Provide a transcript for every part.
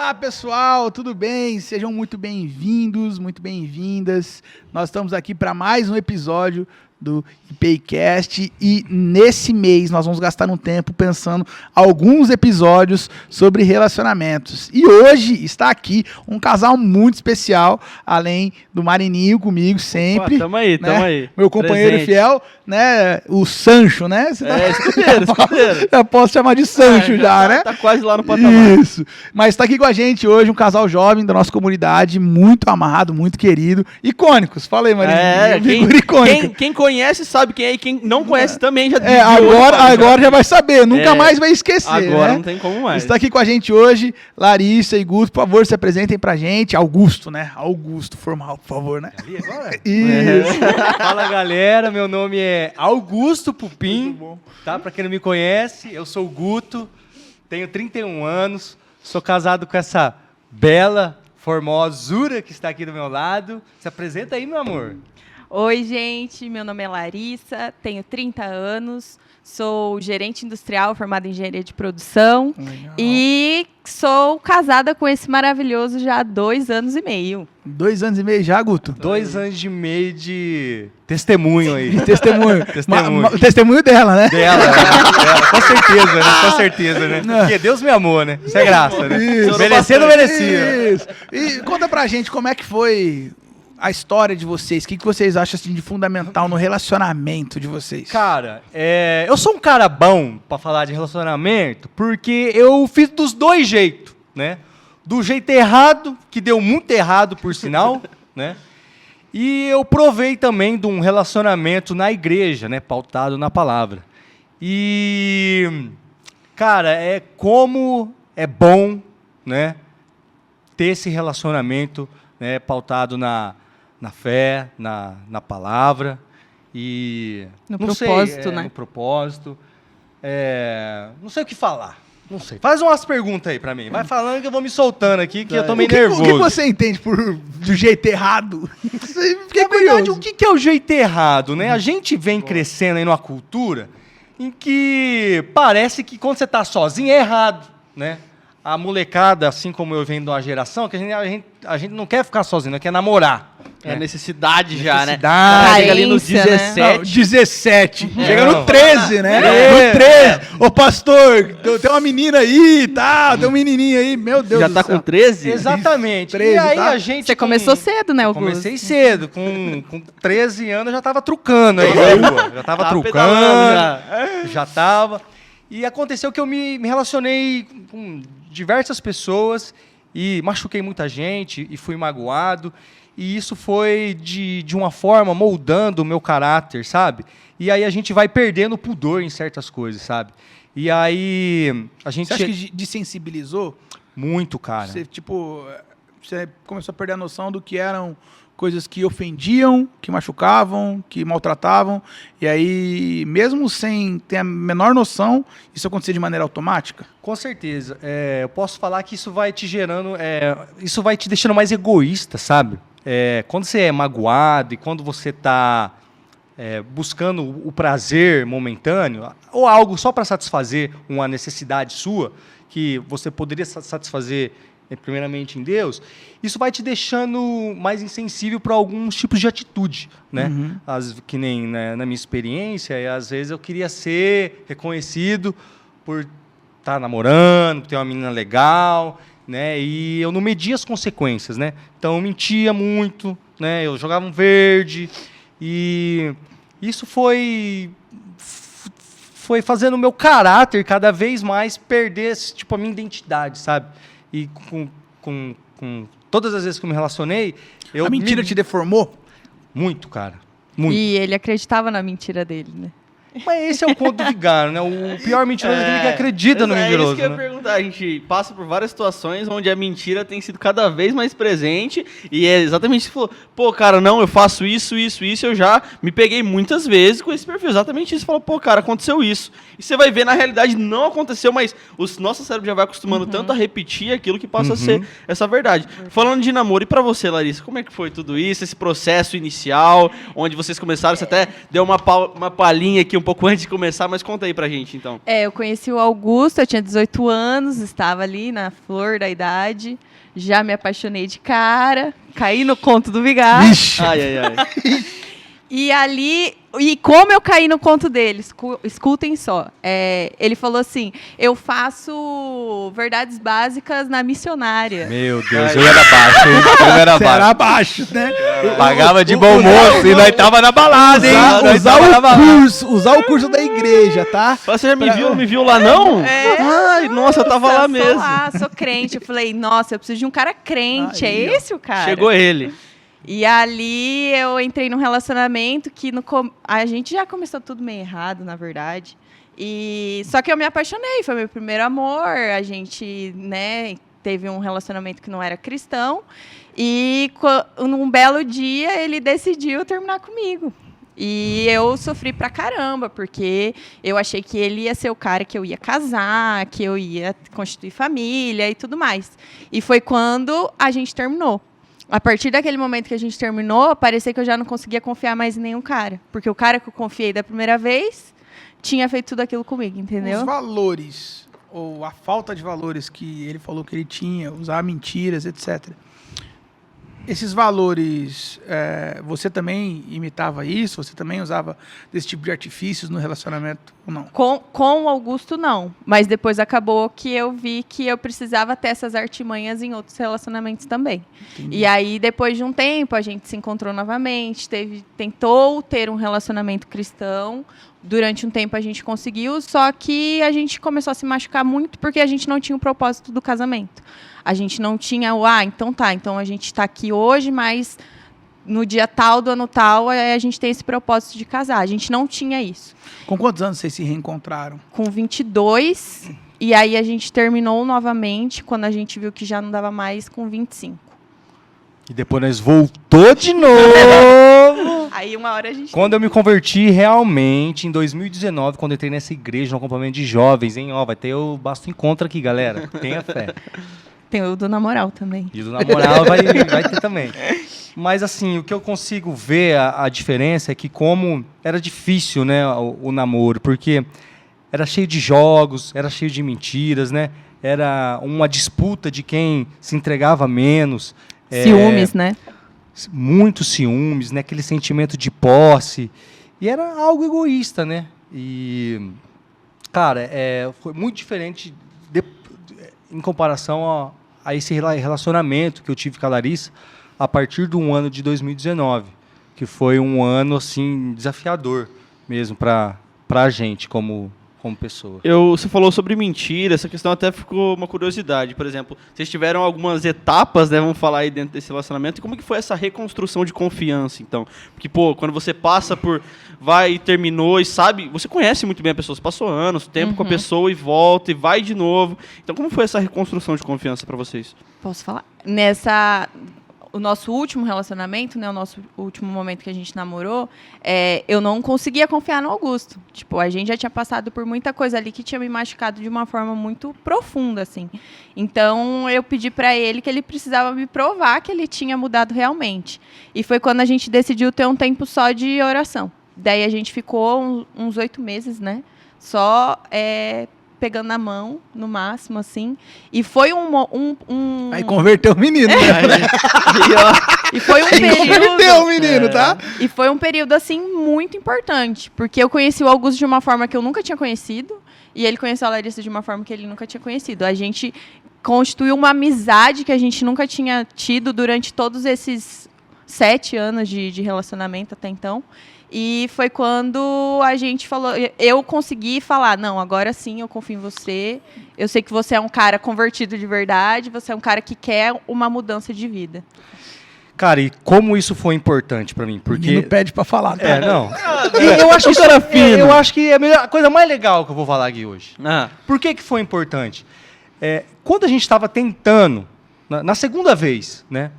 Olá, pessoal, tudo bem? Sejam muito bem-vindos, muito bem-vindas. Nós estamos aqui para mais um episódio do IPCast e nesse mês nós vamos gastar um tempo pensando alguns episódios sobre relacionamentos. E hoje está aqui um casal muito especial, além do Marininho comigo sempre. Pô, tamo aí. Meu companheiro presente. fiel, né? O Sancho, né? Escudeiro. Eu posso chamar de Sancho né? Tá quase lá no patamar. Isso. Mas está aqui com a gente hoje um casal jovem da nossa comunidade, muito amado, muito querido. Icônicos. Fala aí, Marininho. Quem conhece sabe quem é e quem não conhece também já agora já vai saber, nunca mais vai esquecer. Agora né? não tem como mais. Está aqui com a gente hoje Larissa e Guto, por favor, se apresentem pra gente. Augusto, né? Augusto, formal, por favor, né? Ali agora? Isso. Fala, galera, meu nome é Augusto Pupim, tá? Pra quem não me conhece, eu sou o Guto, tenho 31 anos, sou casado com essa bela, formosura que está aqui do meu lado. Se apresenta aí, meu amor. Oi, gente, meu nome é Larissa, tenho 30 anos, sou gerente industrial formada em engenharia de produção. Legal. E sou casada com esse maravilhoso já há 2 anos e meio. 2 anos e meio já, Guto? 2 anos e meio de testemunho aí. De testemunho. Testemunho. Testemunho dela, né? Dela, com certeza, né? Porque Deus me amou, né? Isso é graça, né? Isso. Merecer não merecia. Isso. E conta pra gente como é que foi a história de vocês. O que vocês acham assim, de fundamental no relacionamento de vocês? Cara, eu sou um cara bom pra falar de relacionamento porque eu fiz dos dois jeitos, né? Do jeito errado, que deu muito errado, por sinal, né? E eu provei também de um relacionamento na igreja, né? Pautado na palavra. E, cara, como é bom, né? Ter esse relacionamento, né? Pautado na fé, na palavra e No não propósito, sei, né? No propósito. Não sei o que falar. Não sei. Faz umas perguntas aí pra mim. Vai falando que eu vou me soltando aqui, que eu tô meio nervoso. O que você entende do jeito errado? Fiquei Na verdade, curioso. o que é o jeito errado, né? A gente vem crescendo aí numa cultura em que parece que quando você tá sozinho é errado, né? A molecada, assim como eu venho de uma geração, que a gente não quer ficar sozinho, não quer namorar. É necessidade já, né? Necessidade. Chega ali no Carência, né? 17. Não, 17. Chega Não. no 13, né? No 13. Ô, pastor, tem uma menina aí e tal, tem um menininho aí. Meu Deus Já do tá céu. com 13? Exatamente. 13, e aí tá? a gente... Você começou cedo, né, Augusto? Comecei cedo, com 13 anos eu já tava trucando aí na rua. Já tava Tava trucando, pedalando já tava. E aconteceu que eu me relacionei com diversas pessoas e machuquei muita gente e fui magoado. E isso foi de uma forma moldando o meu caráter, sabe? E aí a gente vai perdendo o pudor em certas coisas, sabe? E aí a gente... Você acha que desensibilizou? Muito, cara. Você começou a perder a noção do que eram coisas que ofendiam, que machucavam, que maltratavam. E aí, mesmo sem ter a menor noção, isso acontecia de maneira automática? Com certeza. Eu posso falar que isso vai te gerando... isso vai te deixando mais egoísta, sabe? Quando você é magoado e quando você está buscando o prazer momentâneo, ou algo só para satisfazer uma necessidade sua, que você poderia satisfazer primeiramente em Deus, isso vai te deixando mais insensível para alguns tipos de atitude, né? Uhum. Que nem na minha experiência, às vezes eu queria ser reconhecido por estar namorando, por ter uma menina legal, né? E eu não media as consequências, né? Então eu mentia muito, né? Eu jogava um verde e isso foi fazendo o meu caráter cada vez mais perder a minha identidade, sabe? E com todas as vezes que eu me relacionei... A mentira te deformou? Muito, cara. Muito. E ele acreditava na mentira dele, né? Mas esse é o conto do vigário, né? O pior mentiroso é aquele que acredita no mentiroso. É isso que eu ia né? perguntar. A gente passa por várias situações onde a mentira tem sido cada vez mais presente e é exatamente isso que você falou. Pô, cara, não, eu faço isso. Eu já me peguei muitas vezes com esse perfil. Exatamente isso. Falou, pô, cara, aconteceu isso. E você vai ver, na realidade, não aconteceu, mas o nosso cérebro já vai acostumando tanto a repetir aquilo que passa a ser essa verdade. Falando de namoro, e pra você, Larissa, como é que foi tudo isso? Esse processo inicial, onde vocês começaram, você até deu uma palhinha aqui um pouco antes de começar, mas conta aí pra gente, então. Eu conheci o Augusto, eu tinha 18 anos. anos, estava ali na flor da idade, já me apaixonei de cara, caí no conto do vigário. Vixe. Ai, ai, ai. E ali, e como eu caí no conto dele, escutem só. Ele falou assim: eu faço verdades básicas na missionária. Meu Deus, eu era baixo, hein? Eu era Você era baixo. abaixo, né? Pagava de bom moço e nós tava na balada, hein? Nós tava na balada. Usar o curso da igreja, tá? Você já me viu lá, não? Ai, nossa, eu tava lá Sou mesmo. lá, sou crente. Eu falei, nossa, eu preciso de um cara crente. Aí, é ó. esse o cara? Chegou ele. E ali eu entrei num relacionamento que a gente já começou tudo meio errado, na verdade. Só que eu me apaixonei, foi meu primeiro amor. A gente, né, teve um relacionamento que não era cristão. E num belo dia ele decidiu terminar comigo. E eu sofri pra caramba, porque eu achei que ele ia ser o cara que eu ia casar, que eu ia constituir família e tudo mais. E foi quando a gente terminou. A partir daquele momento que a gente terminou, parecia que eu já não conseguia confiar mais em nenhum cara. Porque o cara que eu confiei da primeira vez tinha feito tudo aquilo comigo, entendeu? Os valores, ou a falta de valores que ele falou que ele tinha, usar mentiras, etc. Esses valores, você também imitava isso? Você também usava desse tipo de artifícios no relacionamento ou não? Com o Augusto, não. Mas depois acabou que eu vi que eu precisava ter essas artimanhas em outros relacionamentos também. Entendi. E aí, depois de um tempo, a gente se encontrou novamente, tentou ter um relacionamento cristão. Durante um tempo a gente conseguiu, só que a gente começou a se machucar muito porque a gente não tinha o propósito do casamento. A gente não tinha então a gente está aqui hoje, mas no dia tal do ano tal a gente tem esse propósito de casar. A gente não tinha isso. Com quantos anos vocês se reencontraram? Com 22, e aí a gente terminou novamente quando a gente viu que já não dava mais com 25. E depois nós voltou de novo. Aí uma hora a gente... Quando eu me converti realmente, em 2019, quando eu entrei nessa igreja, no acampamento de jovens, hein? Ó, vai ter o Basto Encontro aqui, galera. Tenha fé. Tem o do namoral também. E do namoral vai ter também. Mas assim, o que eu consigo ver, a diferença é que como era difícil, né, o namoro, porque era cheio de jogos, era cheio de mentiras, né? Era uma disputa de quem se entregava menos. Ciúmes, né? Muitos ciúmes, né? Aquele sentimento de posse. E era algo egoísta, né? E, cara, foi muito diferente em comparação a esse relacionamento que eu tive com a Larissa a partir do ano de 2019, que foi um ano, assim, desafiador mesmo para a gente como pessoa. Você falou sobre mentira, essa questão até ficou uma curiosidade. Por exemplo, vocês tiveram algumas etapas, né, vamos falar aí dentro desse relacionamento, e como que foi essa reconstrução de confiança, então? Porque, quando você passa vai e terminou e sabe, você conhece muito bem a pessoa, você passou anos, tempo com a pessoa e volta e vai de novo. Então, como foi essa reconstrução de confiança para vocês? Posso falar? O nosso último relacionamento, né, o nosso último momento que a gente namorou, eu não conseguia confiar no Augusto. Tipo, a gente já tinha passado por muita coisa ali que tinha me machucado de uma forma muito profunda, assim. Então, eu pedi para ele que ele precisava me provar que ele tinha mudado realmente. E foi quando a gente decidiu ter um tempo só de oração. Daí a gente ficou uns 8 meses, né, só pegando na mão, no máximo, assim. E foi Aí converteu o menino, né? E foi um Converteu período... o menino, tá? E foi um período, assim, muito importante. Porque eu conheci o Augusto de uma forma que eu nunca tinha conhecido. E ele conheceu a Larissa de uma forma que ele nunca tinha conhecido. A gente constituiu uma amizade que a gente nunca tinha tido durante todos esses 7 anos de relacionamento até então. E foi quando a gente falou, eu consegui falar, não, agora sim eu confio em você, eu sei que você é um cara convertido de verdade, você é um cara que quer uma mudança de vida. Cara, e como isso foi importante pra mim, porque... Não pede pra falar, tá? não. Eu acho que eu acho que é a coisa mais legal que eu vou falar aqui hoje. Por que foi importante? Quando a gente estava tentando, na segunda vez, né,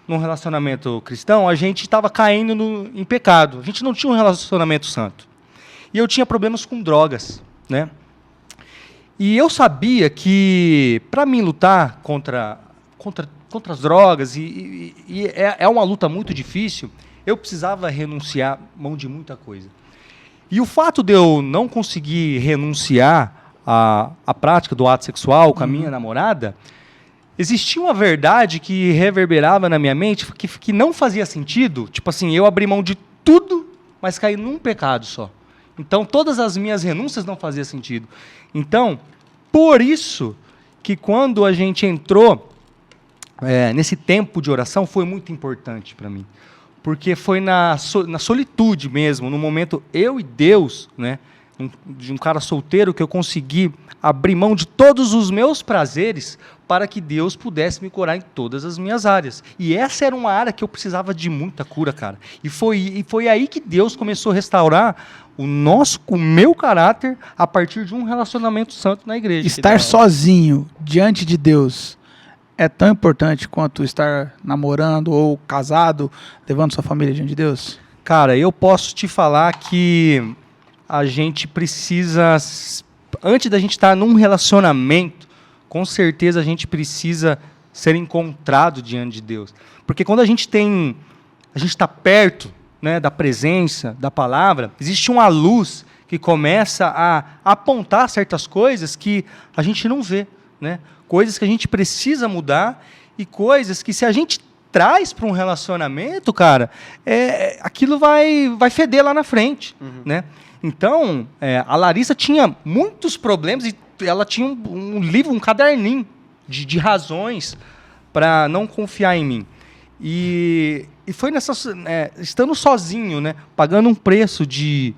num relacionamento cristão, a gente estava caindo em pecado. A gente não tinha um relacionamento santo. E eu tinha problemas com drogas, né? E eu sabia que, para mim lutar contra as drogas, e é uma luta muito difícil, eu precisava renunciar mão de muita coisa. E o fato de eu não conseguir renunciar a prática do ato sexual com a minha namorada, existia uma verdade que reverberava na minha mente que não fazia sentido. Tipo assim, eu abri mão de tudo, mas caí num pecado só. Então, todas as minhas renúncias não faziam sentido. Então, por isso que quando a gente entrou nesse tempo de oração, foi muito importante para mim. Porque foi na solitude mesmo, no momento eu e Deus, né, de um cara solteiro, que eu consegui abrir mão de todos os meus prazeres para que Deus pudesse me curar em todas as minhas áreas. E essa era uma área que eu precisava de muita cura, cara. E foi aí que Deus começou a restaurar o meu caráter a partir de um relacionamento santo na igreja. Estar sozinho diante de Deus é tão importante quanto estar namorando ou casado, levando sua família diante de Deus? Cara, eu posso te falar que a gente precisa, antes da gente estar num relacionamento, com certeza a gente precisa ser encontrado diante de Deus. Porque quando a gente está perto, né, da presença, da palavra, existe uma luz que começa a apontar certas coisas que a gente não vê, né? Coisas que a gente precisa mudar e coisas que, se a gente traz para um relacionamento, cara, aquilo vai feder lá na frente, né? Então, a Larissa tinha muitos problemas e ela tinha um livro, um caderninho de razões para não confiar em mim. E foi estando sozinho, né, pagando um preço de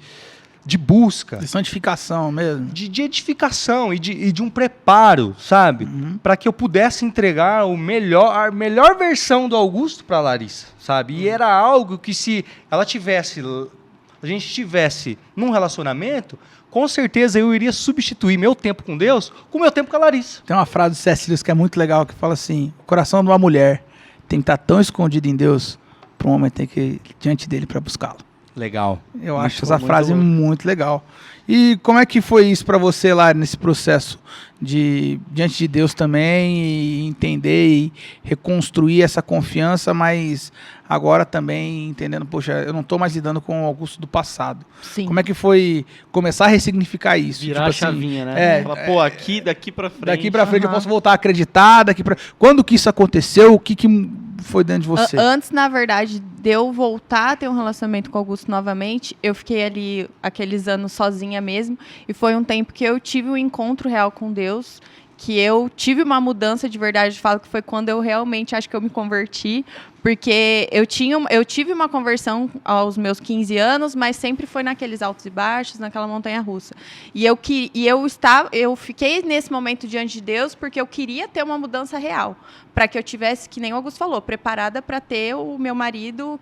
busca. De santificação mesmo. De edificação e de um preparo, sabe? Para que eu pudesse entregar a melhor versão do Augusto para a Larissa, sabe? E era algo que, se a gente estivesse num relacionamento, com certeza eu iria substituir meu tempo com Deus com o meu tempo com a Larissa. Tem uma frase do C.S. Lewis que é muito legal, que fala assim: o coração de uma mulher tem que estar tão escondido em Deus para um homem ter que ir diante dele para buscá-lo. Legal. Eu acho essa frase muito legal. E como é que foi isso para você lá nesse processo de diante de Deus também, e entender e reconstruir essa confiança, mas agora também entendendo, poxa, eu não estou mais lidando com o Augusto do passado. Sim. Como é que foi começar a ressignificar isso? Virar a chavinha, né? Falar, pô, daqui pra frente. Daqui pra frente eu posso voltar a acreditar, Quando que isso aconteceu? O que foi dentro de você? Antes, na verdade, de eu voltar a ter um relacionamento com o Augusto novamente, eu fiquei ali aqueles anos sozinha mesmo, e foi um tempo que eu tive um encontro real com Deus, que eu tive uma mudança de verdade. Falo que foi quando eu realmente acho que eu me converti, porque eu tive uma conversão aos meus 15 anos, mas sempre foi naqueles altos e baixos, naquela montanha-russa. E eu fiquei nesse momento diante de Deus porque eu queria ter uma mudança real, para que eu tivesse, que nem o Augusto falou, preparada para ter o meu marido,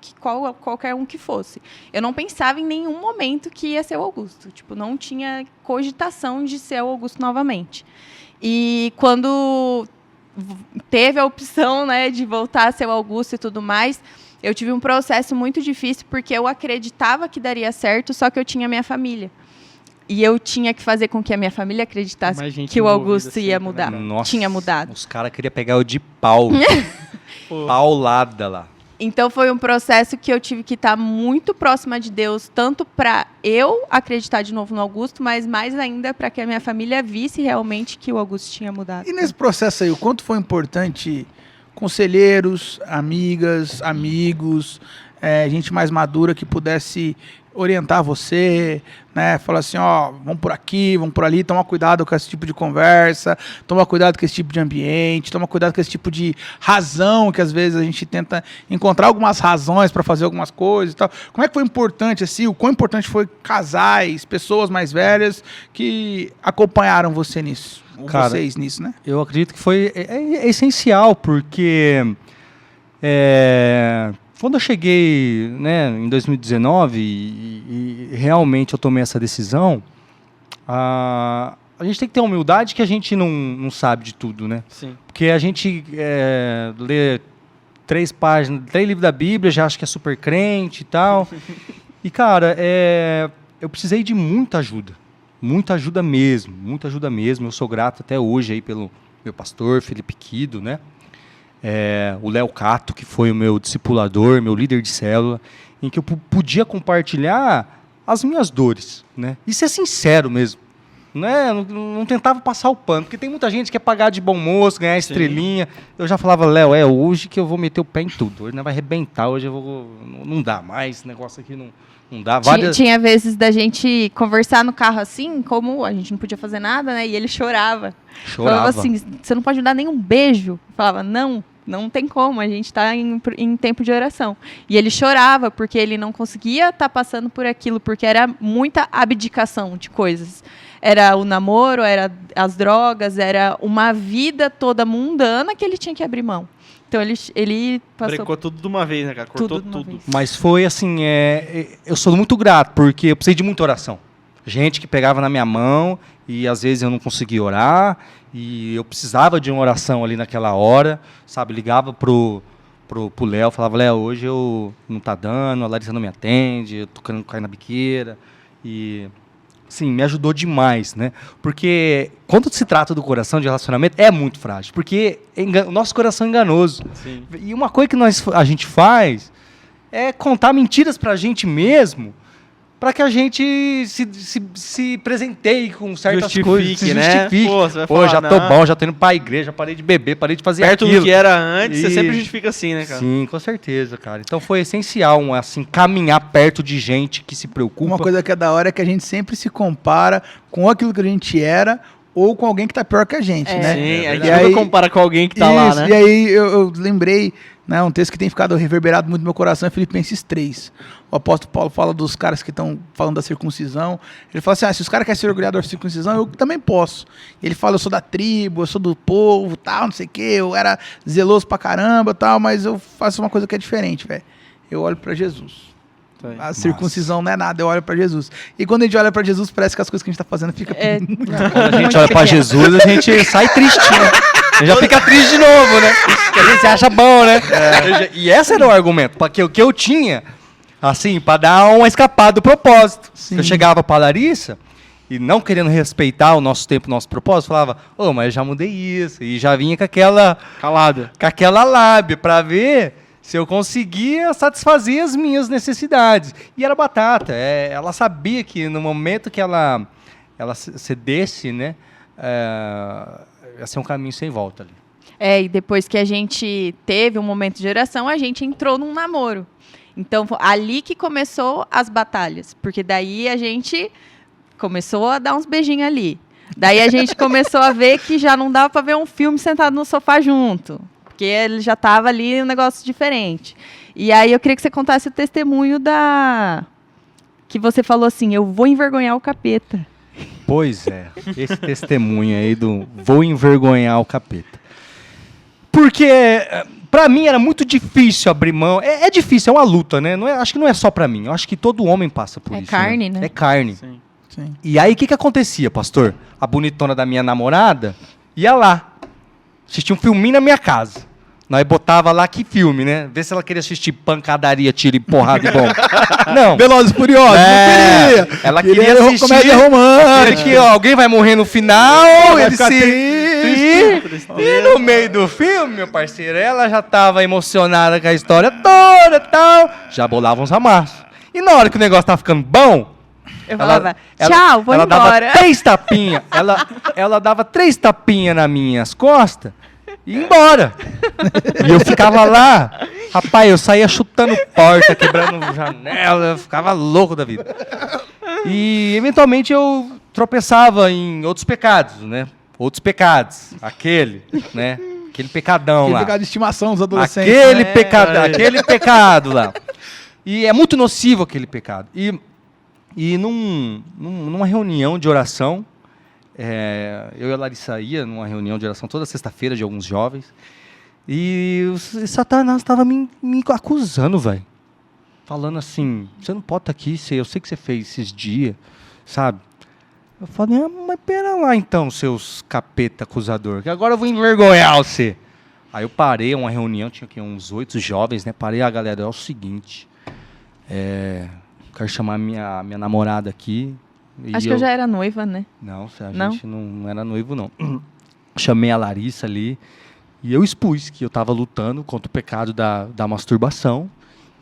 qualquer um que fosse. Eu não pensava em nenhum momento que ia ser o Augusto. Tipo, não tinha cogitação de ser o Augusto novamente. E quando teve a opção, né, de voltar a ser o Augusto e tudo mais, eu tive um processo muito difícil, porque eu acreditava que daria certo, só que eu tinha minha família. E eu tinha que fazer com que a minha família acreditasse que o Augusto ia mudar. Nossa, tinha mudado. Os caras queriam pegar eu de pau. Paulada lá. Então foi um processo que eu tive que estar muito próxima de Deus, tanto para eu acreditar de novo no Augusto, mas mais ainda para que a minha família visse realmente que o Augusto tinha mudado. E nesse processo aí, o quanto foi importante conselheiros, amigas, amigos, gente mais madura que pudesse orientar você, né? Falar assim, ó, vamos por aqui, vamos por ali, toma cuidado com esse tipo de conversa, toma cuidado com esse tipo de ambiente, toma cuidado com esse tipo de razão, que às vezes a gente tenta encontrar algumas razões para fazer algumas coisas e tal. Como é que foi importante, assim, o quão importante foi casais, pessoas mais velhas que acompanharam você nisso? Ou cara, vocês nisso, né? Eu acredito que foi essencial, porque quando eu cheguei, né, em 2019 e realmente eu tomei essa decisão, a gente tem que ter humildade, que a gente não sabe de tudo, né? Sim. Porque a gente lê 3 livros da Bíblia, já acha que é super crente e tal. E, cara, eu precisei de muita ajuda mesmo. Eu sou grato até hoje aí pelo meu pastor, Felipe Quido, né? O Léo Cato, que foi o meu discipulador, meu líder de célula, em que eu podia compartilhar as minhas dores, né? E ser sincero mesmo, né? Não tentava passar o pano, porque tem muita gente que quer pagar de bom moço, ganhar estrelinha. Eu já falava, Léo, é hoje que eu vou meter o pé em tudo. Hoje não vai arrebentar, hoje eu vou... Não dá mais, esse negócio aqui não dá. Tinha vezes da gente conversar no carro assim, como a gente não podia fazer nada, né? E ele chorava. Falava assim, você não pode me dar nenhum beijo. Eu falava, não tem como, a gente está em tempo de oração. E ele chorava, porque ele não conseguia estar passando por aquilo, porque era muita abdicação de coisas. Era o namoro, era as drogas, era uma vida toda mundana que ele tinha que abrir mão. Então ele passou... Brecou tudo de uma vez, né, cara? Cortou tudo. Mas foi assim, eu sou muito grato, porque eu precisei de muita oração. Gente que pegava na minha mão e às vezes eu não conseguia orar e eu precisava de uma oração ali naquela hora, sabe? Ligava pro Léo, falava, Léo, hoje eu não tá dando, a Larissa não me atende, eu tô querendo cair na biqueira e... Sim, me ajudou demais, né? Porque quando se trata do coração, de relacionamento, é muito frágil. Porque o nosso coração é enganoso. Sim. E uma coisa que a gente faz é contar mentiras pra gente mesmo, para que a gente se presenteie com certas coisas. Se né? justifique. Pô, você vai falar, já tô bom, já tô indo pra igreja, parei de beber, parei de fazer perto aquilo. do que era antes, você sempre justifica assim, né, cara? Sim, com certeza, cara. Então foi essencial, assim, caminhar perto de gente que se preocupa. Uma coisa que é da hora é que a gente sempre se compara com aquilo que a gente era ou com alguém que tá pior que a gente, né? Sim, a gente E aí, nunca compara com alguém que tá lá, né? E aí eu lembrei, né, um texto que tem ficado reverberado muito no meu coração, é Filipenses 3. O apóstolo Paulo fala dos caras que estão falando da circuncisão. Ele fala assim, se os caras querem ser orgulhados da circuncisão, eu também posso. Ele fala, eu sou da tribo, eu sou do povo, tal, não sei o quê, eu era zeloso pra caramba, tal, mas eu faço uma coisa que é diferente, velho. Eu olho pra Jesus. A circuncisão não é nada, eu olho pra Jesus. E quando a gente olha pra Jesus, parece que as coisas que a gente tá fazendo fica Quando a gente olha pra Jesus, a gente sai triste, né? A gente já fica triste de novo, né? Que a gente se acha bom, né? E esse era o argumento, porque o que eu tinha, assim, pra dar uma escapada do propósito. Sim. Eu chegava pra Larissa e não querendo respeitar o nosso tempo, o nosso propósito, falava, mas eu já mudei isso. E já vinha com aquela... Calada. Com aquela lábia pra ver se eu conseguia satisfazer as minhas necessidades. E era batata. Ela sabia que no momento que ela cedesse, né, ia ser um caminho sem volta ali. E depois que a gente teve um momento de oração, a gente entrou num namoro. Então, ali que começou as batalhas. Porque daí a gente começou a dar uns beijinhos ali. Daí a gente começou a ver que já não dava para ver um filme sentado no sofá junto. Porque ele já estava ali um negócio diferente. E aí eu queria que você contasse o testemunho que você falou assim, eu vou envergonhar o capeta. Pois é, esse testemunho aí do vou envergonhar o capeta. Porque pra mim era muito difícil abrir mão. É difícil, é uma luta, né? Acho que não é só pra mim, eu acho que todo homem passa por isso. É carne, né? É carne. Sim. Sim. E aí o que acontecia, pastor? A bonitona da minha namorada ia lá. Assistia um filminho na minha casa. Nós botava lá que filme, né? Vê se ela queria assistir pancadaria, tiro e porrada e bom. Não. Velozes e Furiosos, não queria. Ela queria assistir... comédia romântica. Que alguém vai morrer no final, Vai ele ficar triste. E no meio do filme, meu parceiro, ela já tava emocionada com a história toda e tal. Já bolava uns amassos. E na hora que o negócio tava ficando bom... Eu falava, tchau, vou embora. Dava 3 tapinhas. Ela dava 3 tapinhas nas minhas costas e ia embora. E eu ficava lá. Rapaz, eu saía chutando porta, quebrando janela. Eu ficava louco da vida. E, eventualmente, eu tropeçava em outros pecados, né? Outros pecados. Aquele, né? Aquele pecadão Aquele lá. pecado de estimação dos adolescentes. Aquele pecado lá. E é muito nocivo aquele pecado. E numa reunião de oração, eu e a Larissa ia numa reunião de oração toda sexta-feira de alguns jovens, e o Satanás estava me acusando, velho. Falando assim, você não pode estar aqui, eu sei que você fez esses dias, sabe? Eu falei, mas pera lá então, seus capeta acusador, que agora eu vou envergonhar você. Aí eu parei, uma reunião, tinha aqui uns 8 jovens, né? Parei, galera, é o seguinte, quero chamar minha namorada aqui. Acho que eu já era noiva, né? Não, a gente não era noivo, não. Chamei a Larissa ali e eu expus que eu estava lutando contra o pecado da masturbação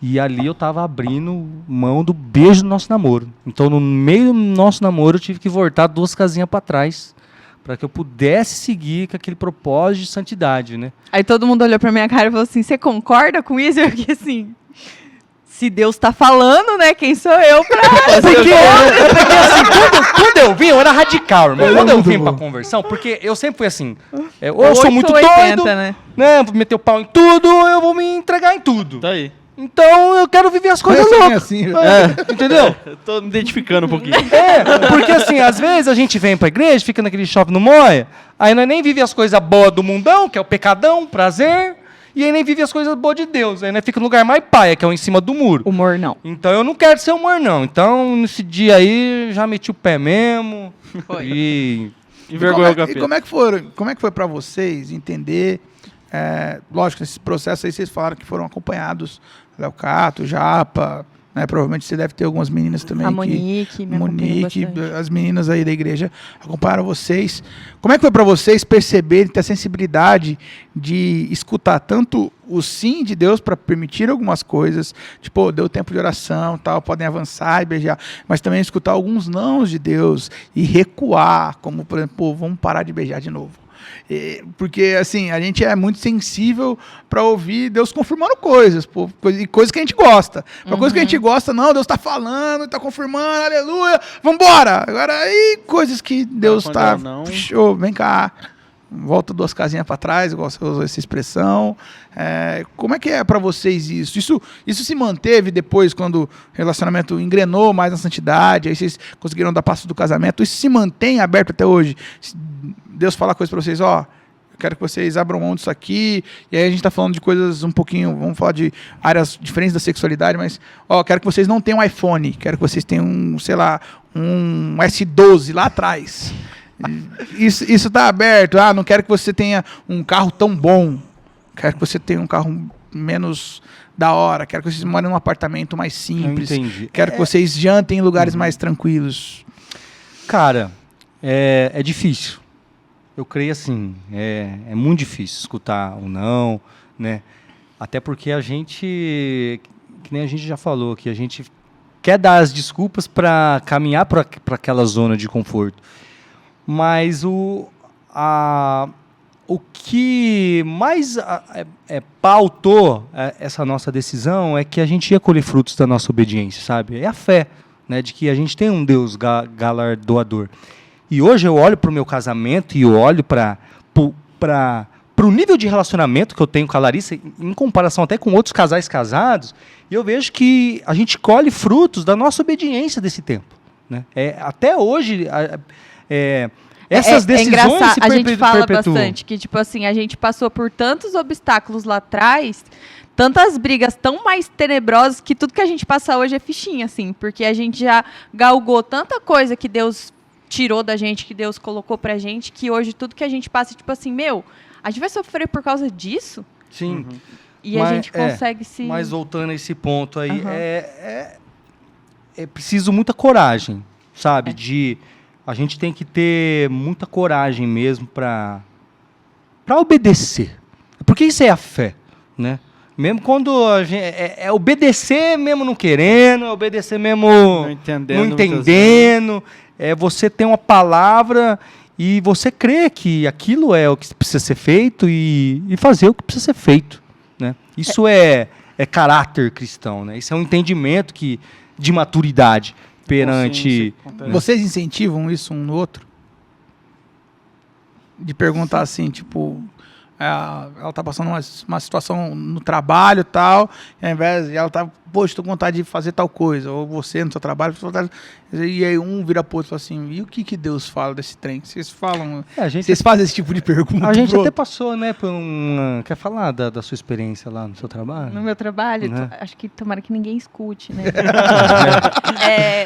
E ali eu tava abrindo mão do beijo do nosso namoro. Então, no meio do nosso namoro, eu tive que voltar 2 casinhas para trás, para que eu pudesse seguir com aquele propósito de santidade, né? Aí todo mundo olhou pra minha cara e falou assim, você concorda com isso? Eu fiquei assim, se Deus tá falando, né, quem sou eu pra... Porque assim, quando eu vim, eu era radical, irmão. Quando eu vim pra conversão, porque eu sempre fui assim, ou eu sou muito 880, doido, né? vou meter o pau em tudo, eu vou me entregar em tudo. Tá aí. Então eu quero viver as coisas Conhece alguém loucas. assim? Entendeu? Eu tô me identificando um pouquinho. Porque assim, às vezes a gente vem pra igreja, fica naquele shopping no Moia, aí nós nem vive as coisas boas do mundão, que é o pecadão, prazer, e aí nem vive as coisas boas de Deus. Aí nós fica no lugar mais paia, que é o em cima do muro. Humor não. Então eu não quero ser humor, não. Então, nesse dia aí, já meti o pé mesmo. Foi. E Envergonhou o E capeta. como é que foi pra vocês entender? Lógico, esse processo aí vocês falaram que foram acompanhados, Léo Cato, Japa, né? Provavelmente você deve ter algumas meninas também. A Monique, me acompanhou Monique, bastante. as meninas aí da igreja acompanharam vocês. Como é que foi pra vocês perceberem, ter a sensibilidade de escutar tanto o sim de Deus para permitir algumas coisas, tipo, deu tempo de oração, tal, podem avançar e beijar, mas também escutar alguns nãos de Deus e recuar, como por exemplo, pô, vamos parar de beijar de novo. Porque assim, a gente é muito sensível para ouvir Deus confirmando coisas, pô, coisas que a gente gosta. Pra coisa que a gente gosta, não, Deus está falando, está confirmando, aleluia, vambora. Agora aí, coisas que Deus quando está, é não. vem cá, volta 2 casinhas para trás, igual você usou essa expressão. Como é que é para vocês isso? Isso se manteve depois, quando o relacionamento engrenou mais na santidade, aí vocês conseguiram dar passo do casamento, isso se mantém aberto até hoje? Deus fala coisas para vocês, ó, eu quero que vocês abram mão disso aqui, e aí a gente está falando de coisas um pouquinho, vamos falar de áreas diferentes da sexualidade, mas, ó, quero que vocês não tenham um iPhone, quero que vocês tenham, sei lá, um S12 lá atrás. Isso tá aberto, não quero que você tenha um carro tão bom, quero que você tenha um carro menos da hora, quero que vocês morem num apartamento mais simples, entendi. quero que vocês jantem em lugares mais tranquilos. cara, é difícil. Eu creio assim, é muito difícil escutar o não, né? Até porque a gente, que nem a gente já falou, que a gente quer dar as desculpas para caminhar para aquela zona de conforto. Mas o que mais pautou essa nossa decisão é que a gente ia colher frutos da nossa obediência, sabe? É a fé, né? De que a gente tem um Deus galardoador. E hoje eu olho para o meu casamento e eu olho para o nível de relacionamento que eu tenho com a Larissa, em comparação até com outros casais casados, e eu vejo que a gente colhe frutos da nossa obediência desse tempo, né? Até hoje, essas decisões engraçado, se a gente fala perpetuam. bastante que, tipo assim, a gente passou por tantos obstáculos lá atrás, tantas brigas tão mais tenebrosas, que tudo que a gente passa hoje é fichinha, assim, porque a gente já galgou tanta coisa que Deus tirou da gente, que Deus colocou pra gente, que hoje tudo que a gente passa, tipo assim, a gente vai sofrer por causa disso? Sim. E a gente consegue se... Mas voltando a esse ponto aí, Uhum. é preciso muita coragem, sabe? A gente tem que ter muita coragem mesmo para obedecer. Porque isso é a fé, né? Mesmo quando a gente, é obedecer mesmo não querendo, é obedecer mesmo Não entendendo. não muitas entendendo, é você ter uma palavra e você crer que aquilo é o que precisa ser feito e fazer o que precisa ser feito, né? Isso é caráter cristão, né? Isso é um entendimento de maturidade perante... Consciência. Vocês incentivam isso um no outro? De perguntar assim, tipo, ela tá passando uma situação no trabalho e tal, e ao invés de ela tá, poxa, estou com vontade de fazer tal coisa, ou você no seu trabalho, e aí um vira pro outro e fala assim, e o que Deus fala desse trem? Vocês falam, vocês fazem esse tipo de pergunta? A gente pro até outro? passou, né, por quer falar da sua experiência lá no seu trabalho? No meu trabalho, Né? acho que tomara que ninguém escute, né?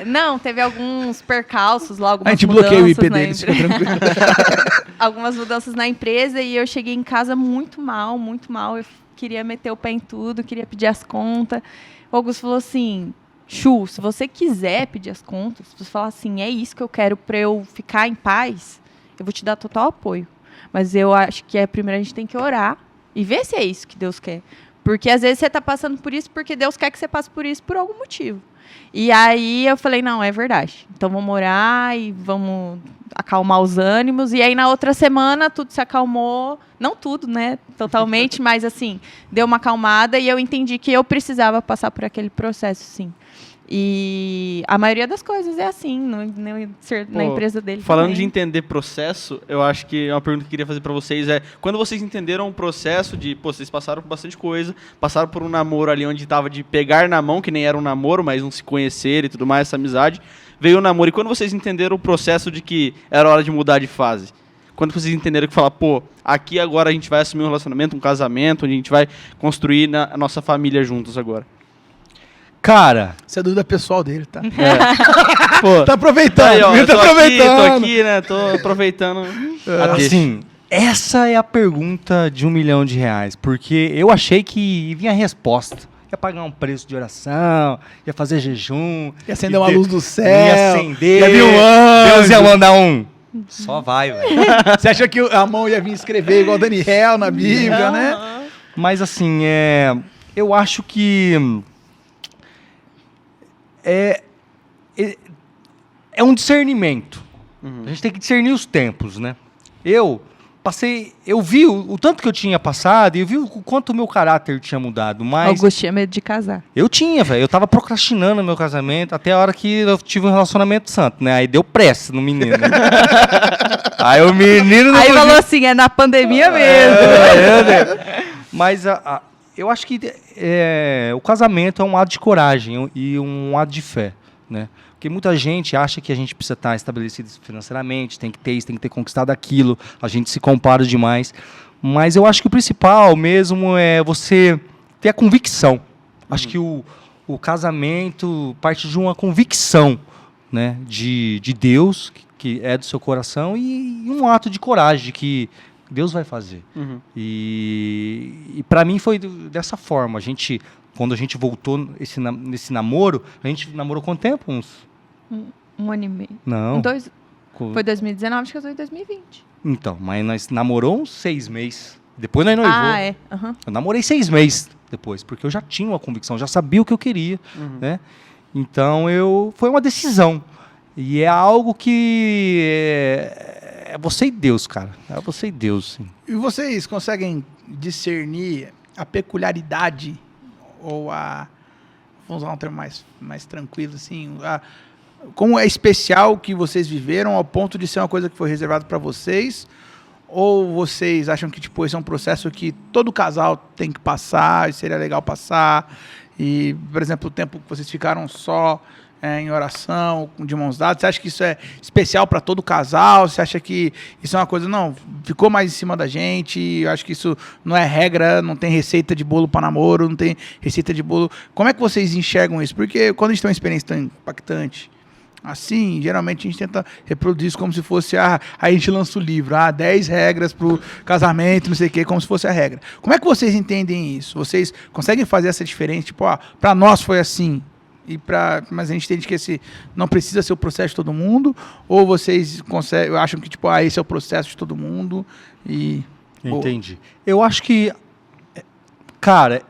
Não, teve alguns percalços lá, A algumas gente mudanças bloqueia o IP na deles, fica empresa. tranquilo. Algumas mudanças na empresa e eu cheguei em casa muito mal, muito mal. Eu queria meter o pé em tudo, queria pedir as contas. O Augusto falou assim, Chu, se você quiser pedir as contas, se você falar assim, é isso que eu quero para eu ficar em paz, eu vou te dar total apoio. Mas eu acho que primeiro a gente tem que orar e ver se é isso que Deus quer. Porque às vezes você tá passando por isso porque Deus quer que você passe por isso por algum motivo. E aí eu falei, não, é verdade. Então vamos orar e vamos acalmar os ânimos. E aí na outra semana tudo se acalmou. Não tudo, né? Totalmente, mas assim, deu uma acalmada e eu entendi que eu precisava passar por aquele processo, sim. E a maioria das coisas é assim, na empresa dele. Falando também. de entender processo, eu acho que uma pergunta que eu queria fazer pra vocês é: quando vocês entenderam o processo de, pô, vocês passaram por bastante coisa, passaram por um namoro ali onde tava de pegar na mão, que nem era um namoro, mas não se conhecer e tudo mais, essa amizade, veio o namoro. E quando vocês entenderam o processo de que era hora de mudar de fase? Quando vocês entenderam que falar, pô, aqui agora a gente vai assumir um relacionamento, um casamento, onde a gente vai construir a nossa família juntos agora? Cara, Isso é dúvida pessoal dele, tá? Pô, Tá aproveitando, aí, ó, ele tá tô aproveitando. aqui, né? Tô aproveitando. a deixa. assim, essa é a pergunta de R$1 milhão, porque eu achei que vinha a resposta. Ia pagar um preço de oração, ia fazer jejum. Ia acender uma luz do céu. Ia acender. Ia vir um anjo. Deus ia mandar um. Só vai, velho. Você acha que a mão ia vir escrever igual Daniel na Bíblia, né? Mas assim, eu acho que é um discernimento. A gente tem que discernir os tempos, né? Eu vi o tanto que eu tinha passado e eu vi o quanto o meu caráter tinha mudado, mas Augusto tinha medo de casar. eu tinha, velho. Eu tava procrastinando o meu casamento até a hora que eu tive um relacionamento santo, né? Aí deu pressa no menino. Aí o menino não Aí podia- falou assim, é na pandemia mesmo. Mas eu acho que o casamento é um ato de coragem e um ato de fé, né? Porque muita gente acha que a gente precisa estar estabelecido financeiramente, tem que ter isso, tem que ter conquistado aquilo, a gente se compara demais. Mas eu acho que o principal mesmo é você ter a convicção. Acho que o casamento parte de uma convicção, né, de Deus, que é do seu coração, e um ato de coragem, de que Deus vai fazer. Uhum. E para mim foi dessa forma. Quando a gente voltou nesse namoro, a gente namorou quanto tempo? Um ano e meio. Não. Foi 2019, acho que casou em 2020. Então, mas nós namorou uns 6 meses. Depois nós noivou. Ah, é. Uhum. Eu namorei 6 meses depois, porque eu já tinha uma convicção, já sabia o que eu queria, né? Então, foi uma decisão. E é algo que é você e Deus, cara. É você e Deus, sim. E vocês conseguem discernir a peculiaridade ou vamos usar um termo mais tranquilo, assim, como é especial o que vocês viveram ao ponto de ser uma coisa que foi reservada para vocês? Ou vocês acham que tipo, esse é um processo que todo casal tem que passar e seria legal passar? E, por exemplo, o tempo que vocês ficaram só em oração, de mãos dadas, você acha que isso é especial para todo casal? Você acha que isso é uma coisa, não, ficou mais em cima da gente, eu acho que isso não é regra, não tem receita de bolo para namoro, não tem receita de bolo. Como é que vocês enxergam isso? Porque quando a gente tem uma experiência tão impactante, assim, geralmente a gente tenta reproduzir isso como se fosse, aí a gente lança o livro, 10 regras pro casamento, não sei o quê, como se fosse a regra. Como é que vocês entendem isso? Vocês conseguem fazer essa diferença? Tipo, para nós foi assim, mas a gente entende que esse não precisa ser o processo de todo mundo, ou vocês acham que tipo, esse é o processo de todo mundo e... Entendi. Eu acho que, cara,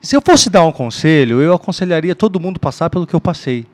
se eu fosse dar um conselho, eu aconselharia todo mundo passar pelo que eu passei.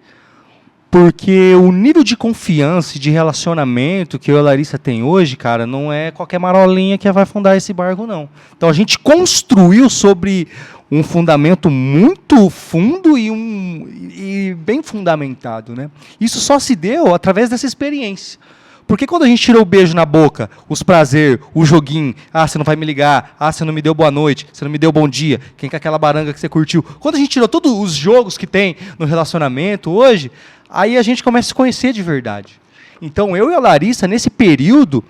Porque o nível de confiança e de relacionamento que eu e a Larissa tem hoje, cara, não é qualquer marolinha que vai afundar esse barco, não. Então a gente construiu sobre um fundamento muito fundo e bem fundamentado, né? Isso só se deu através dessa experiência. Porque quando a gente tirou o beijo na boca, os prazer, o joguinho, você não vai me ligar, você não me deu boa noite, você não me deu bom dia, quem quer aquela baranga que você curtiu. Quando a gente tirou todos os jogos que tem no relacionamento hoje, aí a gente começa a se conhecer de verdade. Então, eu e a Larissa, nesse período,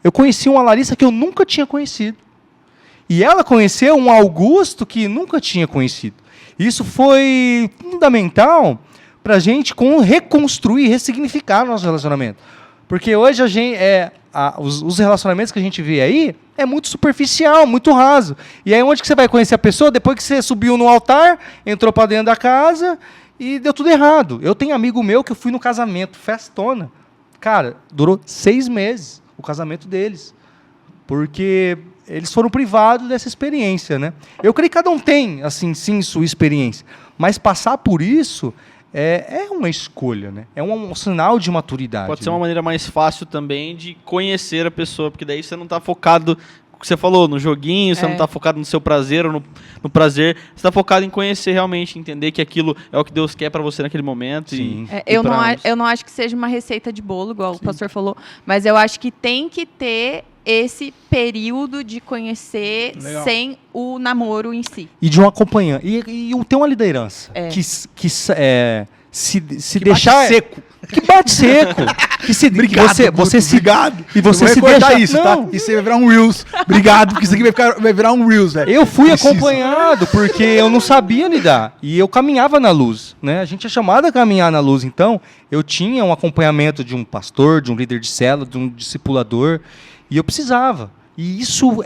eu conheci uma Larissa que eu nunca tinha conhecido. E ela conheceu um Augusto que nunca tinha conhecido. Isso foi fundamental para a gente reconstruir, ressignificar nosso relacionamento. Porque hoje os relacionamentos que a gente vê aí é muito superficial, muito raso. E aí onde que você vai conhecer a pessoa? Depois que você subiu no altar, entrou para dentro da casa e deu tudo errado. Eu tenho amigo meu que eu fui no casamento, festona. Cara, durou 6 meses o casamento deles. Porque eles foram privados dessa experiência, né? Eu creio que cada um tem, assim, sim, sua experiência. Mas passar por isso é uma escolha, né? É um sinal de maturidade. Pode ser né? uma maneira mais fácil também de conhecer a pessoa, porque daí você não tá focado, o que você falou, no joguinho, você não tá focado no seu prazer ou no prazer, você tá focado em conhecer realmente, entender que aquilo é o que Deus quer pra você naquele momento. Sim. Eu não acho que seja uma receita de bolo, igual o pastor falou, mas eu acho que tem que ter esse período de conhecer sem o namoro em si. E de um acompanhante. E ter uma liderança que se deixar bate seco. Que bate seco. Que se Obrigado, você se obrigado. E você Eu vou se recortar deixa isso, não. tá? Isso aí vai virar um Reels. Obrigado, porque isso aqui vai virar um Reels, velho. Eu fui Preciso. acompanhado porque eu não sabia lidar e eu caminhava na luz, né? A gente é chamado a caminhar na luz, então eu tinha um acompanhamento de um pastor, de um líder de célula, de um discipulador e eu precisava. E isso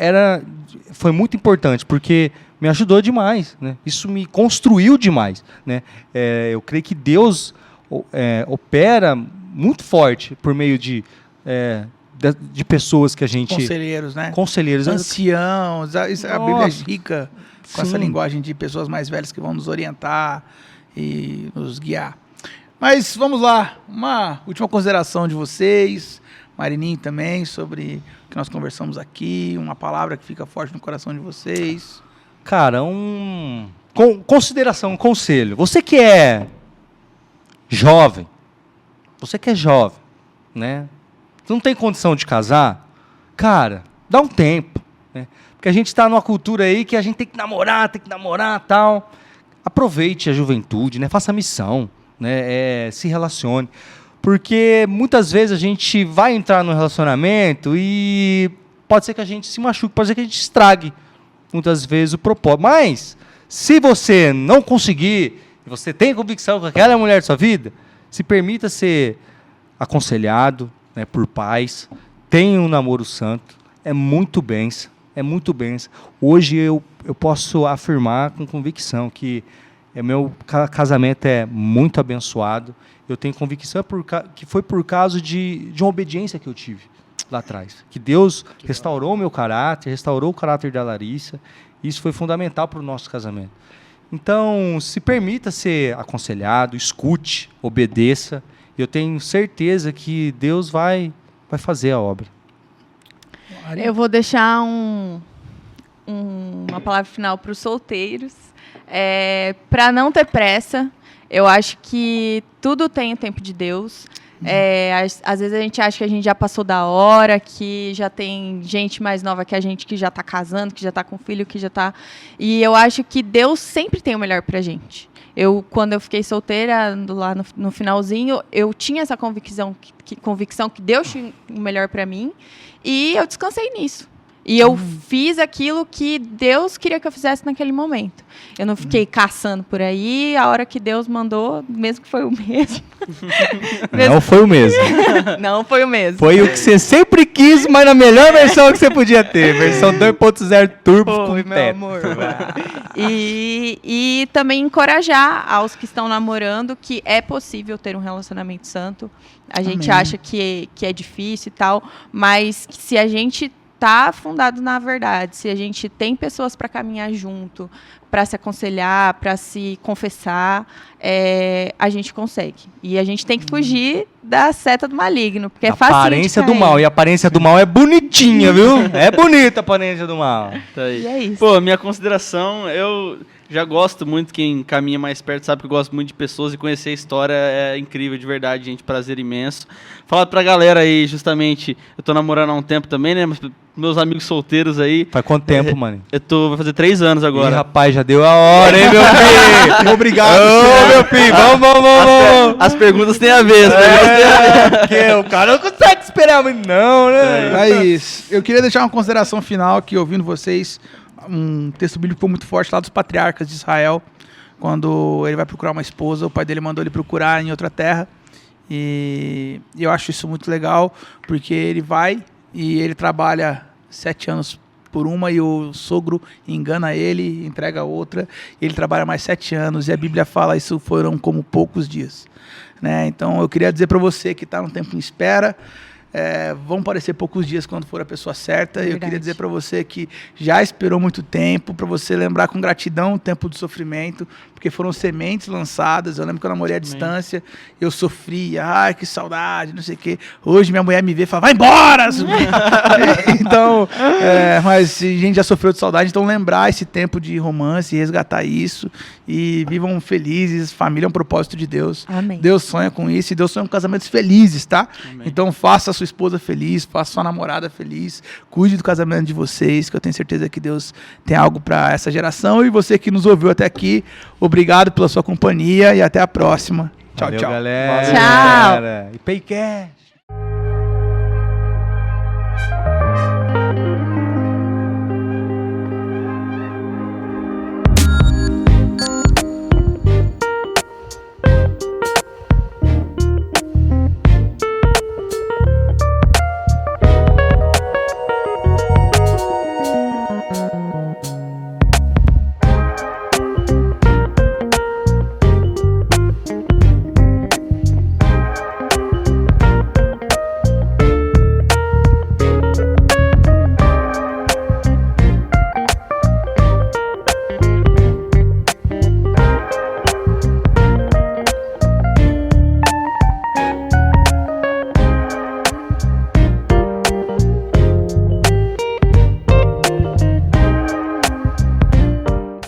foi muito importante porque me ajudou demais, né? Isso me construiu demais, né? Eu creio que Deus opera muito forte por meio de pessoas que a gente... Conselheiros, né? Conselheiros. Anciãos. A Bíblia é rica com essa Sim. linguagem de pessoas mais velhas que vão nos orientar e nos guiar. Mas vamos lá. Uma última consideração de vocês, Marininho também, sobre o que nós conversamos aqui, uma palavra que fica forte no coração de vocês. Cara, consideração, um conselho. Você que é jovem, né? Você não tem condição de casar, cara, dá um tempo, né? Porque a gente está numa cultura aí que a gente tem que namorar tal. Aproveite a juventude, né? Faça missão, né? Se relacione. Porque muitas vezes a gente vai entrar num relacionamento e pode ser que a gente se machuque, pode ser que a gente estrague muitas vezes o propósito. Mas, se você não conseguir, você tem convicção que aquela é a mulher de sua vida, se permita ser aconselhado, né, por pais, tenha um namoro santo, é muito bênção. Hoje eu posso afirmar com convicção que meu casamento é muito abençoado. Eu tenho convicção que foi por causa de uma obediência que eu tive lá atrás. Que Deus restaurou o meu caráter, restaurou o caráter da Larissa. Isso foi fundamental para o nosso casamento. Então, se permita ser aconselhado, escute, obedeça. Eu tenho certeza que Deus vai fazer a obra. Eu vou deixar uma palavra final para os solteiros. Para não ter pressa, eu acho que tudo tem o tempo de Deus. Às vezes a gente acha que a gente já passou da hora, que já tem gente mais nova que a gente que já está casando, que já está com filho, que já está... E eu acho que Deus sempre tem o melhor para a gente. Quando eu fiquei solteira, lá no finalzinho, eu tinha essa convicção que Deus tinha o melhor para mim, e eu descansei nisso. E eu fiz aquilo que Deus queria que eu fizesse naquele momento. Eu não fiquei caçando por aí, a hora que Deus mandou, mesmo que foi o mesmo. Não foi o mesmo. Não foi o mesmo. Foi o que você sempre quis, mas na melhor versão que você podia ter. Versão 2.0 Turbo com meu teto. amor. E também encorajar aos que estão namorando que é possível ter um relacionamento santo. A gente acha que é difícil e tal, mas que se a gente tá fundado na verdade, se a gente tem pessoas para caminhar junto, para se aconselhar, para se confessar, a gente consegue. E a gente tem que fugir da seta do maligno, porque é fácil. A aparência do mal. E a aparência do mal é bonitinha, viu? É bonita a aparência do mal. Tá aí. E é isso. Pô, minha consideração, eu já gosto muito, quem caminha mais perto sabe que eu gosto muito de pessoas e conhecer a história é incrível, de verdade, gente, prazer imenso. Falar pra galera aí, justamente, eu tô namorando há um tempo também, né, mas meus amigos solteiros aí... Faz quanto tempo, mano? Vai fazer 3 anos agora. Ih, rapaz, já deu a hora, hein, meu filho? Obrigado. Ô, meu filho, vamos. As perguntas têm a ver, Porque o cara não consegue esperar muito, não, né? Mas eu queria deixar uma consideração final aqui, ouvindo vocês. Um texto bíblico ficou muito forte lá dos patriarcas de Israel. Quando ele vai procurar uma esposa, o pai dele mandou ele procurar em outra terra. E eu acho isso muito legal, porque ele vai e ele trabalha 7 anos por uma e o sogro engana ele, entrega outra. Ele trabalha mais 7 anos e a Bíblia fala isso foram como poucos dias. Né? Então eu queria dizer para você que está no tempo em espera, vão parecer poucos dias quando for a pessoa certa. Eu Verdade. queria dizer para você que já esperou muito tempo, para você lembrar com gratidão o tempo do sofrimento, porque foram sementes lançadas. Eu lembro que eu namorei à distância, eu sofria, ai, que saudade, não sei o quê. Hoje minha mulher me vê e fala, vai embora! Então, mas a gente já sofreu de saudade, então lembrar esse tempo de romance, resgatar isso e vivam felizes. Família é um propósito de Deus. Amém. Deus sonha com isso e Deus sonha com casamentos felizes, tá? Amém. Então faça a sua esposa feliz, faça a sua namorada feliz, cuide do casamento de vocês, que eu tenho certeza que Deus tem algo para essa geração. E você que nos ouviu até aqui, obrigado pela sua companhia e até a próxima. Tchau, Valeu, tchau. galera. Tchau. Galera. E Paycast.